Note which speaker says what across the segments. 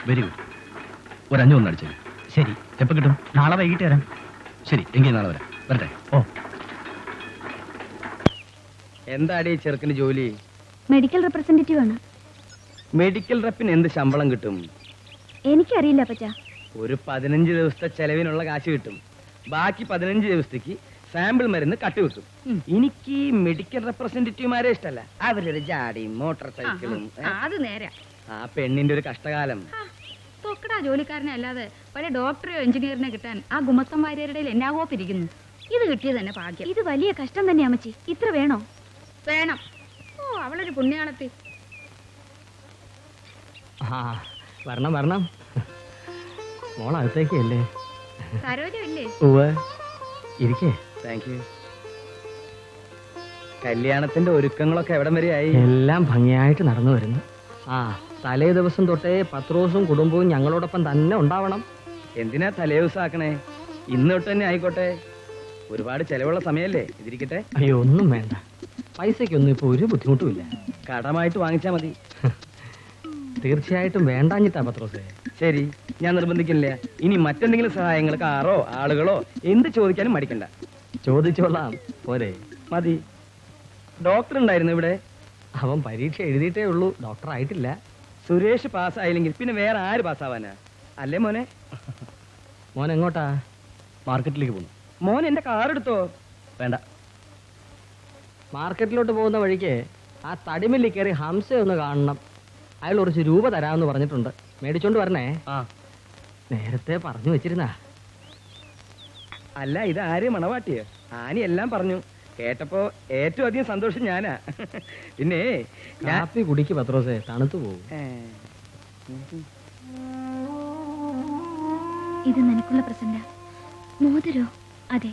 Speaker 1: Very good. ഒരു 5 ഒന്ന് അടിച്ചു.
Speaker 2: ശരി,
Speaker 1: എപ്പോൾ കിട്ടും?
Speaker 2: നാളെ വൈകിട്ട് വരാം.
Speaker 1: ശരി, എങ്കിൽ നാളെ വരാം. വരട്ടെ.
Speaker 2: ഓ,
Speaker 3: എന്താടി ചെറുക്കിന് ജോലി?
Speaker 4: മെഡിക്കൽ റെപ്രസെന്റേറ്റീവ് ആണ്.
Speaker 3: മെഡിക്കൽ റെപ്പിന് എന്ത് ശമ്പളം കിട്ടും?
Speaker 4: എനിക്കറിയില്ല അപ്പച്ചാ.
Speaker 3: ഒരു 15 ദിവസത്തെ ചെലവിനുള്ള കാശ് കിട്ടും. ബാക്കി 15 ദിവസത്തേക്ക് സാമ്പിൾ മരുന്ന് കട്ടുവെക്കും. എനിക്ക് ഈ മെഡിക്കൽ റെപ്രസെന്റേറ്റീവ്മാരെ ഇഷ്ടമല്ല. അവരൊരു ജാടിയും മോട്ടോർ സൈക്കിളും.
Speaker 5: അത് നേരെ.
Speaker 3: ആ പെണ്ണിന്റെ ഒരു കഷ്ടകാലം.
Speaker 5: തൊക്കടാ ജോലിക്കാരനെ അല്ലാതെ വല്ല ഡോക്ടറെയോ എഞ്ചിനീയറിനെ കിട്ടാൻ ആ ഗുമസ്തന്മാരുടെ എന്നാ കോപ്പിരിക്കുന്നു. ഇത് കിട്ടിയത് തന്നെ ഭാഗ്യം.
Speaker 4: ഇത് വലിയ കഷ്ടം തന്നെ അമ്മച്ചി. ഇത്ര വേണോ?
Speaker 5: വേണം. ഓ, അവളൊരു പുണ്യാളത്തി.
Speaker 2: വരണം വരണം. മോളകത്തേക്കല്ലേ?
Speaker 5: സരോജമില്ലേ?
Speaker 2: ഇരിക്കേ.
Speaker 3: Thank you. കല്യാണത്തിന്റെ ഒരുക്കങ്ങളൊക്കെ എവിടം വരെയായി?
Speaker 2: എല്ലാം ഭംഗിയായിട്ട് നടന്നു വരുന്നു. ആ, തലേ ദിവസം തൊട്ടേ പത്രോസും കുടുംബവും ഞങ്ങളോടൊപ്പം തന്നെ ഉണ്ടാവണം.
Speaker 3: എന്തിനാ തലേ ദിവസം ആക്കണേ? ഇന്ന് തൊട്ട് തന്നെ ആയിക്കോട്ടെ. ഒരുപാട് ചെലവുള്ള സമയല്ലേ, ഇതിരിക്കട്ടെ.
Speaker 2: അയ്യോ, ഒന്നും വേണ്ട. പൈസക്കൊന്നും ഇപ്പൊ ഒരു ബുദ്ധിമുട്ടുമില്ല.
Speaker 3: കടമായിട്ട് വാങ്ങിച്ചാ മതി.
Speaker 2: തീർച്ചയായിട്ടും വേണ്ടാഞ്ഞിട്ടാ പത്രോസേ.
Speaker 3: ശരി, ഞാൻ നിർബന്ധിക്കില്ല. ഇനി മറ്റെന്തെങ്കിലും സഹായങ്ങൾ, കാറോ ആളുകളോ എന്ത് ചോദിക്കാനും മടിക്കണ്ട.
Speaker 2: ചോദിച്ചോളാം. പോരെ?
Speaker 3: മതി. ഡോക്ടർ ഉണ്ടായിരുന്നു ഇവിടെ?
Speaker 2: അവൻ പരീക്ഷ എഴുതിയിട്ടേ ഉള്ളൂ, ഡോക്ടർ ആയിട്ടില്ല.
Speaker 3: സുരേഷ് പാസ്സായില്ലെങ്കിൽ പിന്നെ വേറെ ആര് പാസ്സാവാനാ? അല്ലേ മോനെ?
Speaker 2: മോൻ എങ്ങോട്ടാ?
Speaker 1: മാർക്കറ്റിലേക്ക് പോകുന്നു.
Speaker 3: മോൻ എന്റെ കാർ എടുത്തോ?
Speaker 1: വേണ്ട.
Speaker 2: മാർക്കറ്റിലോട്ട് പോകുന്ന വഴിക്ക് ആ തടിമില്ലി കയറി ഹംസ ഒന്ന് കാണണം. അയാൾ കുറച്ച് രൂപ തരാമെന്ന് പറഞ്ഞിട്ടുണ്ട്. മേടിച്ചോണ്ട് വരണേ.
Speaker 1: ആ,
Speaker 2: നേരത്തെ പറഞ്ഞു വെച്ചിരുന്നാ.
Speaker 3: അല്ല, ഇത് ആര് മണവാട്ടിയോ? ആനി എല്ലാം പറഞ്ഞു. കേട്ടപ്പോ ഏറ്റവും അധികം സന്തോഷം ഞാനാ. പിന്നെ
Speaker 2: കാപ്പി കുടിക്ക് പത്രോസേ, തണുത്തു പോകും.
Speaker 4: ഇത് നിനക്കുള്ള പ്രസന്റാ. മോതിരോ? അതെ.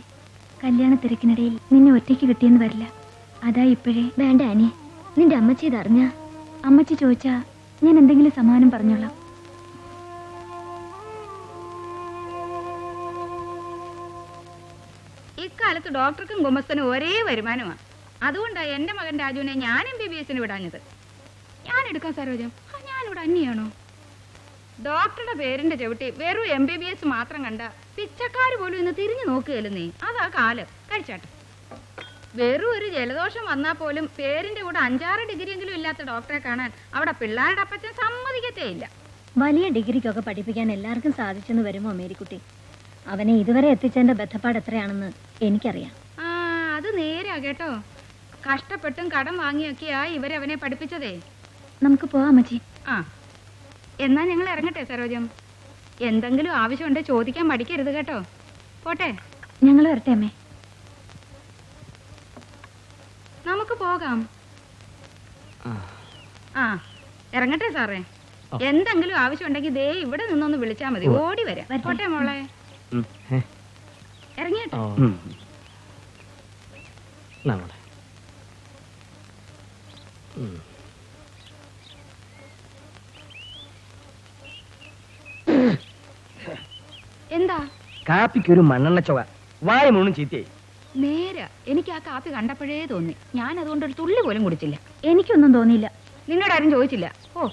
Speaker 4: കല്യാണ തിരക്കിനിടയിൽ നിന്നെ ഒറ്റയ്ക്ക് കിട്ടിയെന്ന് വരില്ല. അതാ ഇപ്പോഴേ. വേണ്ട ആനി, നിന്റെ അമ്മച്ചി ഇതറിഞ്ഞ? അമ്മച്ചി ചോദിച്ചാ ഞാൻ എന്തെങ്കിലും സമാധാനം പറഞ്ഞോളാം.
Speaker 5: ഇക്കാലത്ത് ഡോക്ടർക്കും ഗുമസ്തനും ഒരേ വരുമാനമാണ്. അതുകൊണ്ടാണ് എന്റെ മകൻ രാജുവിനെ ഞാൻ MBBS വിടാഞ്ഞത്. ഞാൻ എടുക്കാൻ സരോജം? ഞാനിവിടെ അന്യാണോ? ഡോക്ടറുടെ പേരിന്റെ ചവിട്ടി വെറും MBBS മാത്രം കണ്ട പിച്ചക്കാര് പോലും ഇന്ന് തിരിഞ്ഞു നോക്കുകയല്ലെന്നേ. അതാ കാലം. കഴിച്ചാട്ടെ. വെറും ഒരു ജലദോഷം വന്നാൽ പോലും പേരിന്റെ കൂടെ 5-6 ഡിഗ്രിയെങ്കിലും ഇല്ലാത്ത ഡോക്ടറെ കാണാൻ അവിടെ പിള്ളേരുടെ അപ്പച്ചൻ സമ്മതിക്കത്തേ ഇല്ല.
Speaker 4: വലിയ ഡിഗ്രിക്കൊക്കെ പഠിപ്പിക്കാൻ എല്ലാവർക്കും സാധിച്ചെന്ന് വരുമോ മേരിക്കുട്ടി? അവനെ ഇതുവരെ എത്തിച്ചതിന്റെ ബന്ധപ്പാട് എത്രയാണെന്ന് എനിക്കറിയാം.
Speaker 5: ആ, അത് നേരാ കേട്ടോ. കഷ്ടപ്പെട്ടും കടം വാങ്ങിയൊക്കെയാ ഇവരവനെ പഠിപ്പിച്ചതേ.
Speaker 4: നമുക്ക് പോവാം അമ്മച്ചി.
Speaker 5: ആ, എന്നാ ഞങ്ങൾ ഇറങ്ങട്ടെ സരോജം. എന്തെങ്കിലും ആവശ്യമുണ്ടെ ചോദിക്കാൻ മടിക്കരുത് കേട്ടോ. പോട്ടെ.
Speaker 4: ഞങ്ങൾ വരട്ടെ അമ്മേ.
Speaker 5: നമുക്ക് പോകാം. ആ, ഇറങ്ങട്ടെ സാറേ. എന്തെങ്കിലും ആവശ്യമുണ്ടെങ്കിൽ ദേ ഇവിടെ നിന്നൊന്ന് വിളിച്ചാ മതി. ഓടി വരാം. പോട്ടെ മോളെ. ഇറങ്ങിയട്ടെ. എന്താ?
Speaker 3: കാപ്പിക്കൊരു മണ്ണെണ്ണ ചൊവ. വായ മൂന്നും ചീത്തയായി.
Speaker 5: നേരെ. എനിക്ക് ആ കാപ്പി കണ്ടപ്പോഴേ തോന്നി. ഞാൻ അതുകൊണ്ട് ഒരു തുള്ളി പോലും കുടിച്ചില്ല.
Speaker 4: എനിക്കൊന്നും തോന്നിയില്ല.
Speaker 5: നിന്നോട് ആരും ചോദിച്ചില്ല? ഓ,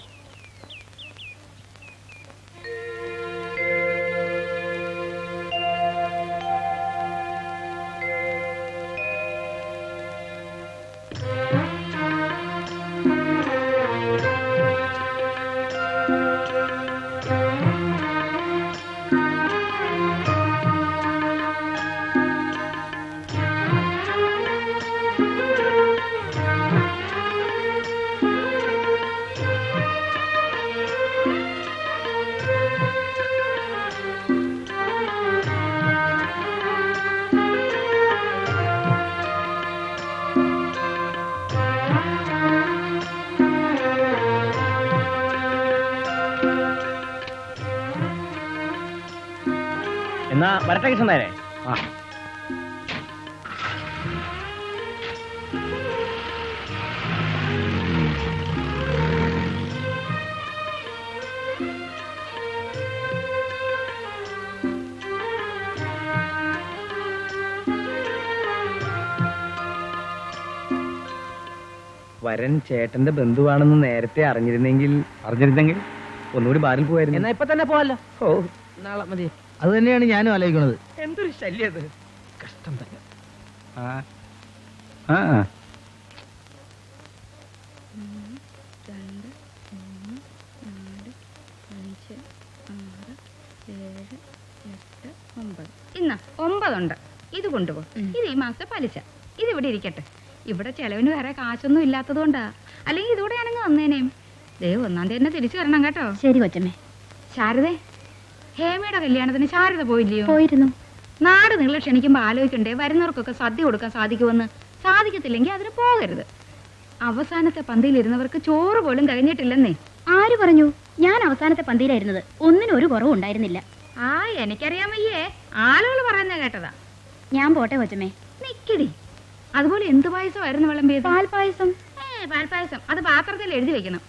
Speaker 3: എന്നാ വരട്ടെ കൃഷ്ണനേരെ. ആ, വരൻ ചേട്ടന്റെ ബന്ധുവാണെന്ന് നേരത്തെ അറിഞ്ഞിരുന്നെങ്കിൽ ഒന്നുകൂടി ബാറിൽ പോയായിരുന്നു.
Speaker 2: എന്നാ ഇപ്പൊ തന്നെ പോവല്ലോ.
Speaker 3: ഓ,
Speaker 2: നാളെ മതി.
Speaker 1: അത് തന്നെയാണ് ഞാനും ആലോചിക്കുന്നത്.
Speaker 3: എന്തൊരു ശല്യം അത്.
Speaker 2: കഷ്ടം തന്നെ.
Speaker 3: ആ ആ
Speaker 5: 2, 3, 4, 5, 6, 7, 8, 9. ഇന്ന 9 ഉണ്ട്. ഇത് കൊണ്ടുപോ. ഇത് ഈ മാസത്തെ പലിശ. ഇത് ഇവിടെ ഇരിക്കട്ടെ. ഇവിടെ ചെലവിന് വേറെ കാശൊന്നും ഇല്ലാത്തത് കൊണ്ടാ. അല്ലെങ്കിൽ ഇതോടെ ആണെങ്കിൽ വന്നേനേം. ദേ 1-ാം തീയതി തന്നെ തിരിച്ചു വരണം കേട്ടോ.
Speaker 4: ശരി കൊച്ചമ്മേ.
Speaker 5: ശാരദേ, ഹേമയുടെ കല്യാണത്തിന് ശാരദ പോയില്ലയോ?
Speaker 4: പോയിരുന്നു.
Speaker 5: നാട് നിങ്ങൾ ക്ഷണിക്കുമ്പോൾ ആലോചിക്കണ്ടേ വരുന്നവർക്കൊക്കെ സദ്യ കൊടുക്കാൻ സാധിക്കുമെന്ന്. സാധിക്കത്തില്ലെങ്കിൽ അതിന് പോകരുത്. അവസാനത്തെ പന്തിയിലിരുന്നവർക്ക് ചോറ് പോലും കഴിഞ്ഞിട്ടില്ലെന്നേ.
Speaker 4: ആര് പറഞ്ഞു? ഞാൻ അവസാനത്തെ പന്തിയിലായിരുന്നത്. ഒന്നിനും ഒരു കുറവും ഉണ്ടായിരുന്നില്ല.
Speaker 5: ആ എനിക്കറിയാൻ വയ്യേ, ആളുകൾ പറയുന്ന കേട്ടതാ.
Speaker 4: ഞാൻ പോട്ടെ കൊച്ചമ്മേ.
Speaker 5: നിക്കടി. അതുപോലെ എന്ത് പായസമായിരുന്നു വിളമ്പിയത്?
Speaker 4: പാൽപായസം.
Speaker 5: പാൽപ്പായസം. അത് പാത്രത്തിൽ എഴുതി വെക്കണം.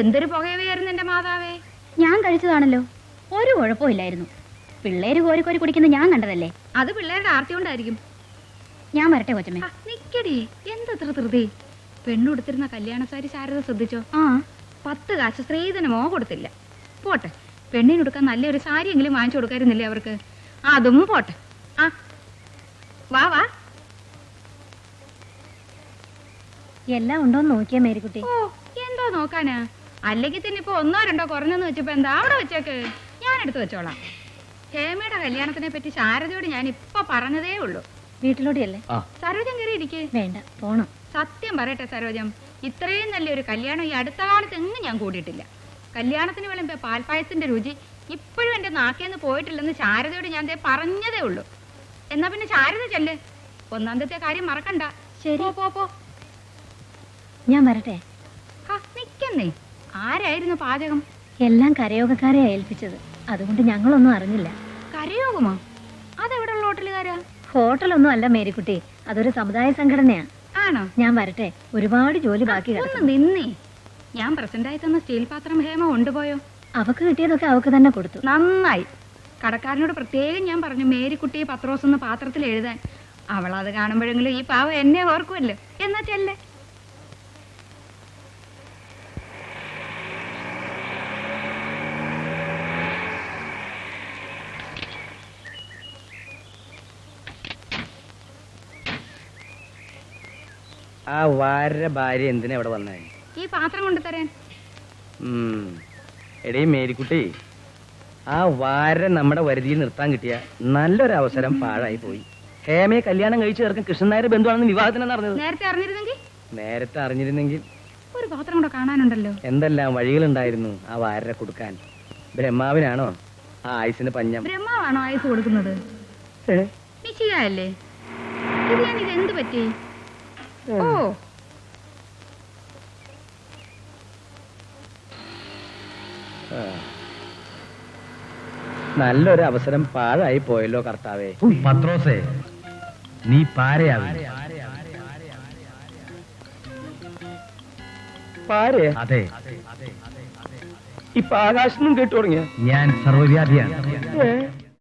Speaker 5: എന്തൊരു പുകയവയായിരുന്നു എന്റെ മാതാവേ.
Speaker 4: ഞാൻ കഴിച്ചതാണല്ലോ. ഒരു കുഴപ്പമില്ലായിരുന്നു. പിള്ളേര് കോരി കോരി കുടിക്കുന്നത് ഞാൻ കണ്ടതല്ലേ.
Speaker 5: അത് പിള്ളേരുടെ ആർത്തി കൊണ്ടായിരിക്കും.
Speaker 4: ഞാൻ വരട്ടെ കൊച്ചമ്മേ.
Speaker 5: നിക്കടി. എന്തത്ര ധൃതി. പെണ്ണുടുത്തിരുന്ന കല്യാണ സാരി ശാരദ ശ്രദ്ധിച്ചോ?
Speaker 4: ആ
Speaker 5: 10 കാശ് സ്ത്രീധനമോ കൊടുത്തില്ല. പോട്ടെ, പെണ്ണിനൊടുക്കാൻ നല്ലൊരു സാരിയെങ്കിലും വാങ്ങിച്ചു കൊടുക്കായിരുന്നില്ലേ അവർക്ക്? അതും പോട്ടെ. ആ വാ വാ.
Speaker 4: എല്ലാം ഉണ്ടോന്ന് നോക്കിയാ മേരിക്കുട്ടി.
Speaker 5: ഓ, എന്തോ നോക്കാനാ? അല്ലെങ്കിൽ തന്നെ ഇപ്പൊ 1-2 കുറഞ്ഞെന്ന് വെച്ചപ്പോ എന്താ അവിടെ വെച്ചേക്ക്. ഞാൻ എടുത്തു വെച്ചോളാം. ഹേമയുടെ കല്യാണത്തിനെ പറ്റി ശാരദയോട് ഞാൻ ഇപ്പൊ പറഞ്ഞതേ ഉള്ളൂ.
Speaker 4: വീട്ടിലൂടെയല്ലേ?
Speaker 5: സരോജം കയറി ഇരിക്കേ.
Speaker 4: വേണ്ട, പോണം.
Speaker 5: സത്യം പറയട്ടെ സരോജം, ഇത്രയും നല്ലൊരു കല്യാണം ഈ അടുത്ത കാലത്ത് എങ്ങും ഞാൻ കൂടിയിട്ടില്ല. കല്യാണത്തിന് വിളമ്പിയ പാൽപ്പായസത്തിന്റെ രുചി ഇപ്പോഴും എന്റെ നാക്കേന്ന് പോയിട്ടില്ലെന്ന് ശാരദയോട് ഞാൻ പറഞ്ഞതേ ഉള്ളൂ. എന്നാ പിന്നെ ശാരദ ചെല്ല്. 1-ാം തീയതിത്തെ കാര്യം മറക്കണ്ട.
Speaker 4: ശരി.
Speaker 5: പോ, പോ, പോ.
Speaker 4: ഞാൻ വരട്ടെ.
Speaker 5: നിക്കുന്നേ. ആരായിരുന്നു പാചകം?
Speaker 4: എല്ലാം കരയോഗക്കാരെ ഏൽപ്പിച്ചത്. അതുകൊണ്ട് ഞങ്ങളൊന്നും അറിഞ്ഞില്ല.
Speaker 5: കരയോഗമോ? അതെവിടെയുള്ള ഹോട്ടലുകാരാ?
Speaker 4: ഹോട്ടലൊന്നും അല്ല മേരിക്കുട്ടി, അതൊരു സമുദായ സംഘടനയാ.
Speaker 5: ആണോ?
Speaker 4: ഞാൻ വരട്ടെ, ഒരുപാട് ജോലി ബാക്കി
Speaker 5: ഒന്ന്
Speaker 4: കിടക്കുന്നു.
Speaker 5: നിന്നേ. ഞാൻ പ്രസന്റായി തന്ന സ്റ്റീൽ പാത്രം ഹേമ കൊണ്ടുപോയോ?
Speaker 4: അവക്ക് കിട്ടിയതൊക്കെ അവക്ക് തന്നെ കൊടുത്തു.
Speaker 5: നന്നായി. കടക്കാരനോട് പ്രത്യേകം ഞാൻ പറഞ്ഞു മേരിക്കുട്ടി പത്രോസ് എന്ന് പാത്രത്തിൽ എഴുതാൻ. അവൾ അത് കാണുമ്പോഴെങ്കിലും ഈ പാവം എന്നെ ഓർക്കുമല്ലോ. എന്നാ ചെല്ലേ.
Speaker 3: ആ വാര ഭാര്യ എന്തിനാ ഇവിടെ വന്നേ?
Speaker 5: ഈ പാത്രം കൊണ്ടുതരാൻ.
Speaker 3: എടീ മേരിക്കുട്ടി, ആ വാര നമ്മുടെ വരുതിയിൽ നിർത്താൻ കിട്ടിയ നല്ലൊരു അവസരം പാഴായി പോയി. ഹേമയെ കല്യാണം കഴിച്ചു ചേർക്കും കൃഷ്ണൻ നായർ ബന്ധുവാണെന്ന് വിവാഹത്തിനാണ് അറിഞ്ഞത്.
Speaker 5: നേരത്തെ അറിഞ്ഞിരുന്നെങ്കിൽ?
Speaker 3: നേരത്തെ അറിഞ്ഞിരുന്നെങ്കിൽ
Speaker 5: ഒരു പാത്രം കൂടെ കാണാനുണ്ടല്ലോ.
Speaker 3: എന്തെല്ലാം വഴികളുണ്ടായിരുന്നു ആ വാരരെ കൊടുക്കാൻ. ബ്രഹ്മാവിനാണോ ആ ആയുസിന് പഞ്ഞം?
Speaker 5: ബ്രഹ്മാവാണോ ആയുസ് കൊടുക്കുന്നത്? നിശ്ചയല്ലേ? ഇത് ഞാൻ ഇതെന്ത് പറ്റി? ഓ,
Speaker 3: നല്ലൊരു അവസരം പാഴായി പോയല്ലോ കർത്താവേ.
Speaker 1: പത്രോസേ, നീ പാരയാവില്ല.
Speaker 3: പാരേ?
Speaker 1: അതെ,
Speaker 3: ഇപ്പൊ ആകാശം കേട്ടു തുടങ്ങിയ
Speaker 1: ഞാൻ സർവ്വവ്യാധിയാണ്.